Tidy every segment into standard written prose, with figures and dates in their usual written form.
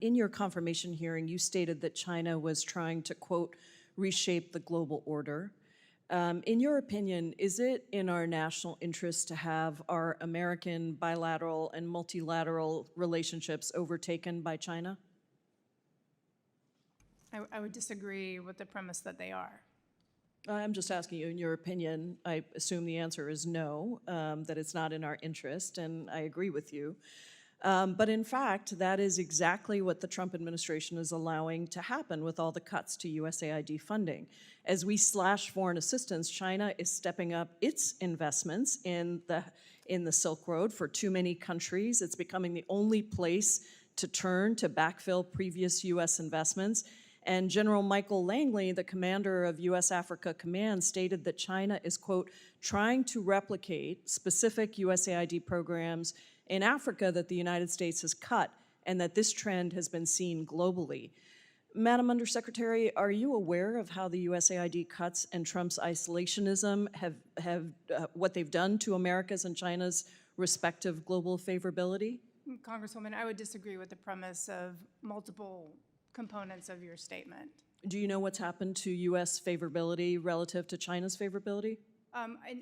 In your confirmation hearing, you stated that China was trying to, quote, reshape the global order. In your opinion, is it in our national interest to have our American bilateral and multilateral relationships overtaken by China? I would disagree with the premise that they are. I'm just asking you, in your opinion, I assume the answer is no, that it's not in our interest, and I agree with you. But in fact, that is exactly what the Trump administration is allowing to happen with all the cuts to USAID funding. As we slash foreign assistance, China is stepping up its investments in the Silk Road for too many countries. It's becoming the only place to turn to backfill previous U.S. investments. And General Michael Langley, the commander of U.S. Africa Command, stated that China is, quote, trying to replicate specific USAID programs in Africa that the United States has cut, and that this trend has been seen globally. Madam Undersecretary, are you aware of how the USAID cuts and Trump's isolationism have what they've done to America's and China's respective global favorability? Congresswoman, I would disagree with the premise of multiple components of your statement. Do you know what's happened to U.S. favorability relative to China's favorability?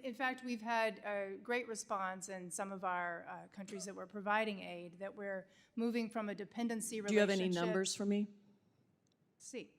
In fact, we've had a great response in some of our countries that we're providing aid, that we're moving from a dependency relationship. Do you have any numbers for me?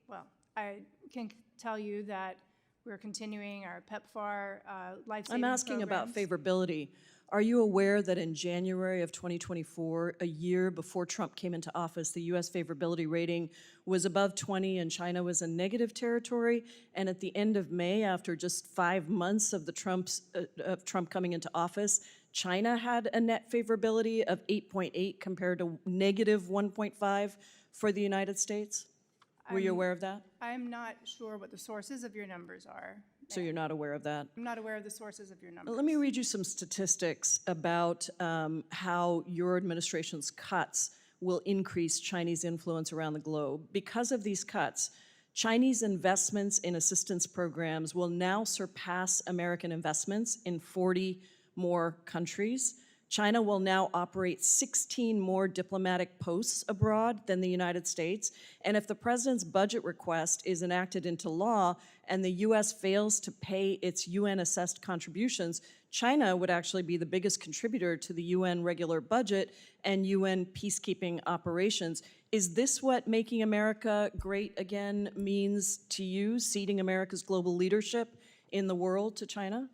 Well, I can tell you that we're continuing our PEPFAR life-saving I'm asking programs. about favorability. Are you aware that in January of 2024, a year before Trump came into office, the U.S. favorability rating was above 20 and China was in negative territory? And at the end of May, after just 5 months of Trump coming into office, China had a net favorability of 8.8 compared to negative 1.5 for the United States? Were you aware of that? I'm not sure what the sources of your numbers are. So you're not aware of that? I'm not aware of the sources of your numbers. Let me read you some statistics about how your administration's cuts will increase Chinese influence around the globe. Because of these cuts, Chinese investments in assistance programs will now surpass American investments in 40 more countries. China will now operate 16 more diplomatic posts abroad than the United States. And if the president's budget request is enacted into law and the U.S. fails to pay its UN-assessed contributions, China would actually be the biggest contributor to the UN regular budget and UN peacekeeping operations. Is this what making America great again means to you, ceding America's global leadership in the world to China?